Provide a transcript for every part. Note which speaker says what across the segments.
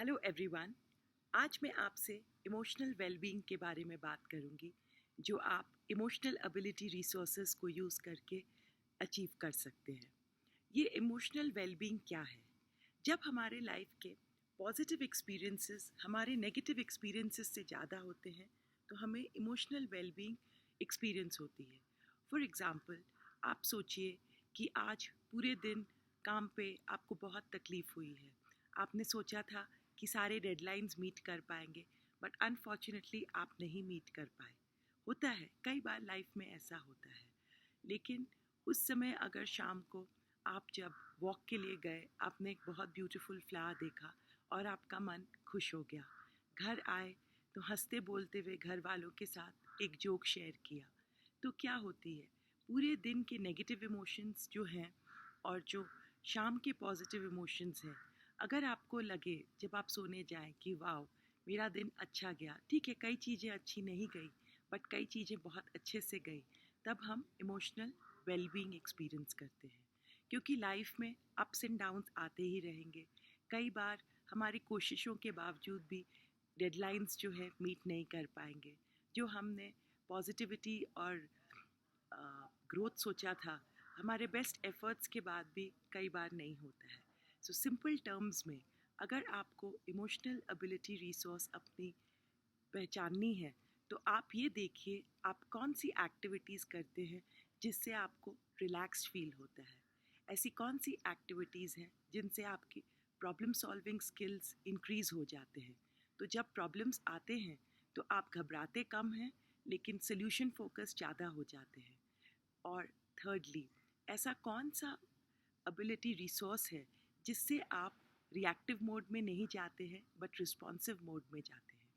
Speaker 1: Hello everyone. आज मैं आपसे इमोशनल वेलबींग के बारे में बात करूंगी, जो आप इमोशनल एबिलिटी रिसोर्सेज को यूज़ करके अचीव कर सकते हैं। ये इमोशनल वेलबींग क्या है? जब हमारे लाइफ के पॉजिटिव एक्सपीरियंसेस हमारे नेगेटिव एक्सपीरियंसेस से ज़्यादा होते हैं, तो हमें इमोशनल वेलबींग एक्सपीरियंस होती है। फॉर एग्ज़ाम्पल, आप सोचिए कि आज पूरे दिन काम पे आपको बहुत तकलीफ़ हुई है। आपने सोचा था कि सारे डेडलाइंस मीट कर पाएंगे, बट अनफॉर्चुनेटली आप नहीं मीट कर पाए। होता है, कई बार लाइफ में ऐसा होता है। लेकिन उस समय अगर शाम को आप जब वॉक के लिए गए, आपने एक बहुत ब्यूटीफुल फ्लावर देखा और आपका मन खुश हो गया। घर आए तो हंसते बोलते हुए घर वालों के साथ एक जोक शेयर किया, तो क्या होती है, पूरे दिन के नेगेटिव इमोशंस जो हैं और जो शाम के पॉजिटिव इमोशंस हैं, अगर आपको लगे जब आप सोने जाएं कि वाह मेरा दिन अच्छा गया, ठीक है कई चीज़ें अच्छी नहीं गई बट कई चीज़ें बहुत अच्छे से गई, तब हम इमोशनल वेलबींग एक्सपीरियंस करते हैं। क्योंकि लाइफ में अप्स एंड डाउन्स आते ही रहेंगे। कई बार हमारी कोशिशों के बावजूद भी डेडलाइंस जो है मीट नहीं कर पाएंगे। जो हमने पॉजिटिविटी और ग्रोथ सोचा था, हमारे बेस्ट एफर्ट्स के बाद भी कई बार नहीं होता है। सो सिंपल टर्म्स में, अगर आपको इमोशनल एबिलिटी रिसोर्स अपनी पहचाननी है, तो आप ये देखिए आप कौन सी एक्टिविटीज़ करते हैं जिससे आपको रिलैक्स्ड फील होता है। ऐसी कौन सी एक्टिविटीज़ हैं जिनसे आपकी प्रॉब्लम सॉल्विंग स्किल्स इंक्रीज़ हो जाते हैं। तो जब प्रॉब्लम्स आते हैं तो आप घबराते कम हैं, लेकिन सोल्यूशन फोकस ज़्यादा हो जाते हैं। और थर्डली, ऐसा कौन सा एबिलिटी रिसोर्स है जिससे आप रिएक्टिव मोड में नहीं जाते हैं बट रिस्पॉन्सिव मोड में जाते हैं।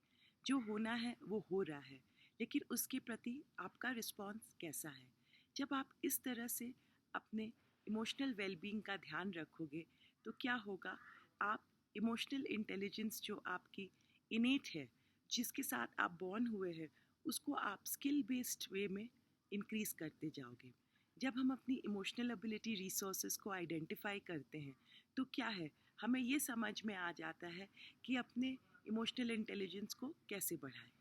Speaker 1: जो होना है वो हो रहा है, लेकिन उसके प्रति आपका रिस्पॉन्स कैसा है। जब आप इस तरह से अपने इमोशनल वेलबींग का ध्यान रखोगे, तो क्या होगा, आप इमोशनल इंटेलिजेंस जो आपकी इनेट है, जिसके साथ आप बॉर्न हुए हैं, उसको आप स्किल बेस्ड वे में इंक्रीज़ करते जाओगे। जब हम अपनी इमोशनल एबिलिटी रिसोर्सेज को आइडेंटिफाई करते हैं, तो क्या है, हमें ये समझ में आ जाता है कि अपने इमोशनल इंटेलिजेंस को कैसे बढ़ाएं।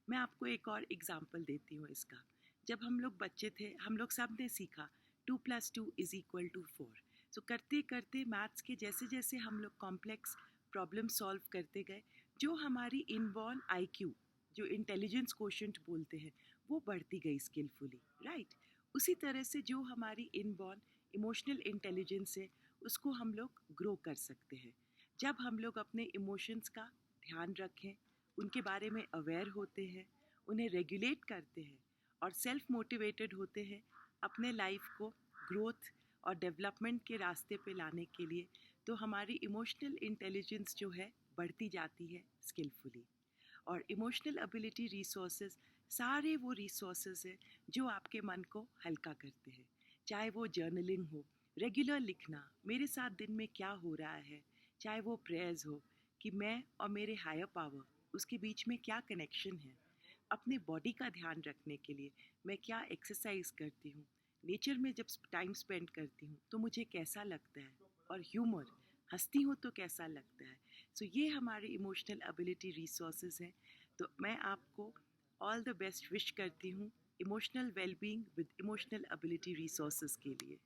Speaker 1: मैं आपको एक और एग्जांपल देती हूँ इसका। जब हम लोग बच्चे थे, हम लोग सब ने सीखा 2+2=4। सो करते करते मैथ्स के जैसे जैसे हम लोग कॉम्प्लेक्स प्रॉब्लम सॉल्व करते गए, जो हमारी इनबॉर्न आईक्यू, जो इंटेलिजेंस कोशेंट बोलते हैं, वो बढ़ती गई स्किलफुली, राइट। उसी तरह से जो हमारी इनबॉर्न इमोशनल इंटेलिजेंस है, उसको हम लोग ग्रो कर सकते हैं। जब हम लोग अपने इमोशंस का ध्यान रखें, उनके बारे में अवेयर होते हैं, उन्हें रेगुलेट करते हैं और सेल्फ मोटिवेटेड होते हैं अपने लाइफ को ग्रोथ और डेवलपमेंट के रास्ते पे लाने के लिए, तो हमारी इमोशनल इंटेलिजेंस जो है बढ़ती जाती है स्किलफुली। और इमोशनल एबिलिटी रिसोर्सेज सारे वो रिसोर्सेज हैं जो आपके मन को हल्का करते हैं। चाहे वो जर्नलिंग हो, रेगुलर लिखना मेरे साथ दिन में क्या हो रहा है, चाहे वो प्रेयर्स हो कि मैं और मेरे हायर पावर उसके बीच में क्या कनेक्शन है, अपने बॉडी का ध्यान रखने के लिए मैं क्या एक्सरसाइज करती हूँ, नेचर में जब टाइम स्पेंड करती हूँ तो मुझे कैसा लगता है, और ह्यूमर, हंसती हूँ तो कैसा लगता है। सो ये हमारे इमोशनल एबिलिटी रिसोर्सेज हैं। तो मैं आपको ऑल द बेस्ट विश करती हूँ emotional wellbeing with emotional ability resources के लिए।